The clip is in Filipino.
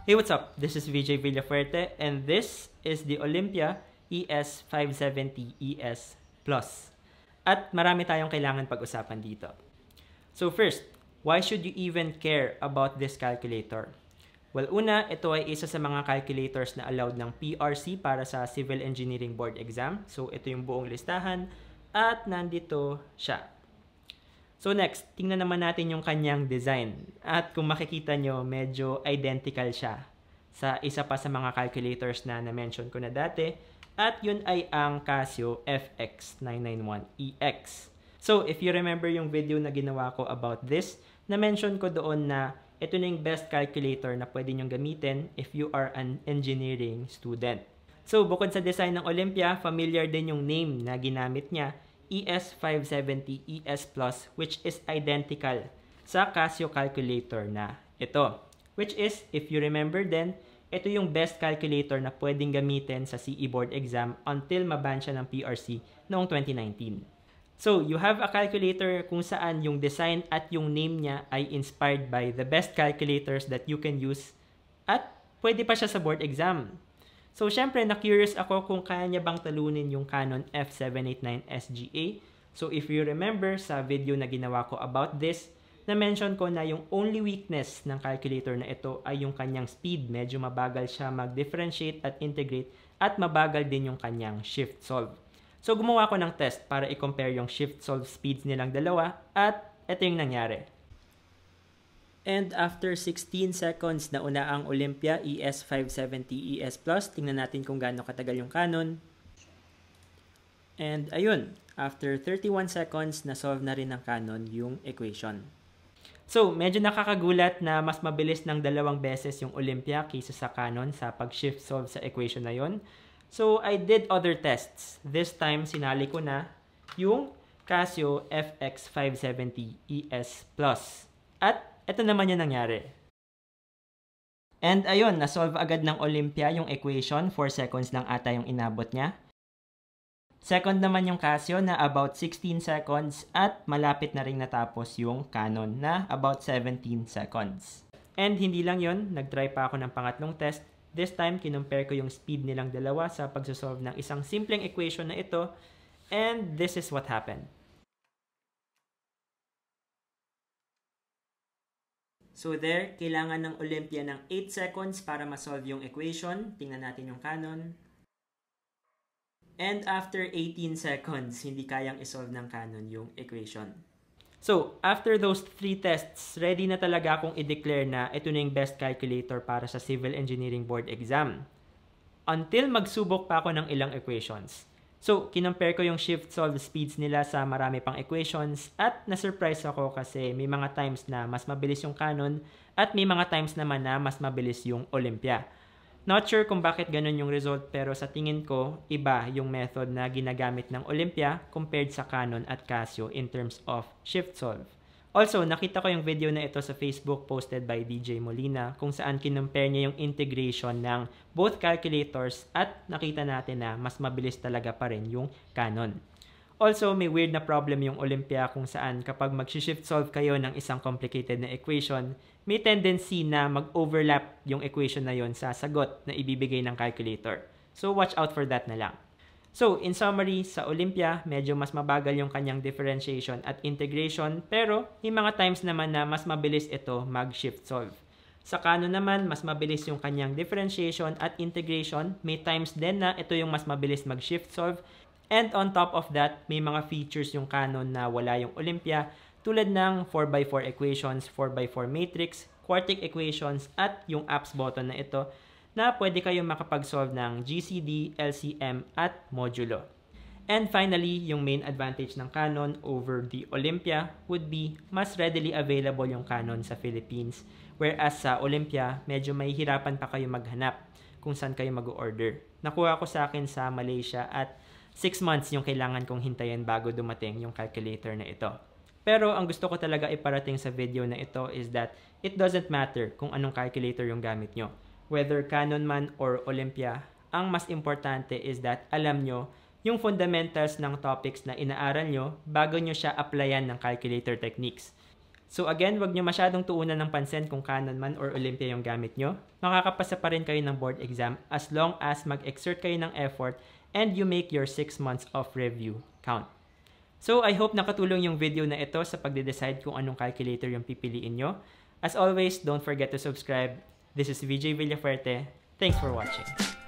Hey, what's up? This is VJ Villafuerte and this is the Olympia ES570 ES Plus. At marami tayong kailangan pag-usapan dito. So first, why should you even care about this calculator? Well, una, ito ay isa sa mga calculators na allowed ng PRC para sa Civil Engineering Board exam. So ito yung buong listahan at nandito siya. So next, tingnan naman natin yung kanyang design. At kung makikita nyo, medyo identical siya sa isa pa sa mga calculators na na-mention ko na dati. At yun ay ang Casio FX991EX. So if you remember yung video na ginawa ko about this, na-mention ko doon na ito na yung best calculator na pwede nyong gamitin if you are an engineering student. So bukod sa design ng Olympia, familiar din yung name na ginamit niya, ES570 ES Plus, which is identical sa Casio calculator na ito. Which is, if you remember then, ito yung best calculator na pwedeng gamitin sa CE Board exam until maban siya ng PRC noong 2019. So, you have a calculator kung saan yung design at yung name niya ay inspired by the best calculators that you can use at pwede pa siya sa board exam. So, syempre, na-curious ako kung kaya niya bang talunin yung Canon F789 SGA. So, if you remember sa video na ginawa ko about this, na-mention ko na yung only weakness ng calculator na ito ay yung kanyang speed. Medyo mabagal siya mag-differentiate at integrate at mabagal din yung kanyang shift solve. So, gumawa ko ng test para i-compare yung shift solve speeds nilang dalawa at ito yung nangyari. And after 16 seconds na una ang Olympia ES570 ES Plus, tingnan natin kung gaano katagal yung Canon. And ayun, after 31 seconds, na-solve na rin ng Canon yung equation. So, medyo nakakagulat na mas mabilis ng 2 beses yung Olympia kaysa sa Canon sa pag-shift solve sa equation na yon. So, I did other tests. This time, sinali ko na yung Casio FX570 ES Plus. At ito naman yung nangyari. And ayun, na-solve agad ng Olympia yung equation. 4 seconds lang ata yung inabot niya. Second naman yung Casio na about 16 seconds at malapit na rin natapos yung Canon na about 17 seconds. And hindi lang yun, nag-try pa ako ng pangatlong test. This time, kinumpare ko yung speed nilang dalawa sa pagsosolve ng isang simpleng equation na ito. And this is what happened. So there, kailangan ng Olympia ng 8 seconds para ma-solve yung equation. Tingnan natin yung Canon. And after 18 seconds, hindi kayang isolve ng Canon yung equation. So, after those 3 tests, ready na talaga akong i-declare na ito na yung best calculator para sa Civil Engineering Board exam. Until magsubok pa ako ng ilang equations. So, kinumpare ko yung shift solve speeds nila sa marami pang equations at na-surprise ako kasi may mga times na mas mabilis yung Canon at may mga times naman na mas mabilis yung Olympia. Not sure kung bakit ganun yung result pero sa tingin ko, iba yung method na ginagamit ng Olympia compared sa Canon at Casio in terms of shift solve. Also, nakita ko yung video na ito sa Facebook posted by DJ Molina kung saan kinumpare niya yung integration ng both calculators at nakita natin na mas mabilis talaga pa rin yung Canon. Also, may weird na problem yung Olympia kung saan kapag mag-shift solve kayo ng isang complicated na equation, may tendency na mag-overlap yung equation na yon sa sagot na ibibigay ng calculator. So, watch out for that na lang. So, in summary, sa Olympia, medyo mas mabagal yung kanyang differentiation at integration, pero may mga times naman na mas mabilis ito mag-shift solve. Sa Canon naman, mas mabilis yung kanyang differentiation at integration. May times din na ito yung mas mabilis mag-shift solve. And on top of that, may mga features yung Canon na wala yung Olympia, tulad ng 4x4 equations, 4x4 matrix, quartic equations, at yung apps button na ito, na pwede kayong makapag-solve ng GCD, LCM, at modulo. And finally, yung main advantage ng Canon over the Olympia would be mas readily available yung Canon sa Philippines, whereas sa Olympia, medyo mahihirapan pa kayo maghanap kung saan kayo mag-order. Nakuha ko sa akin sa Malaysia at 6 months yung kailangan kong hintayin bago dumating yung calculator na ito. Pero ang gusto ko talaga iparating sa video na ito is that it doesn't matter kung anong calculator yung gamit nyo. Whether Canon man or Olympia, ang mas importante is that alam nyo yung fundamentals ng topics na inaaral nyo bago nyo siya applyan ng calculator techniques. So again, wag nyo masyadong tuunan ng pansin kung Canon man or Olympia yung gamit nyo. Makakapasa pa rin kayo ng board exam as long as mag-exert kayo ng effort and you make your 6 months of review count. So I hope nakatulong yung video na ito sa pagde-decide kung anong calculator yung pipiliin nyo. As always, don't forget to subscribe. This is VJ Villafuerte. Thanks for watching.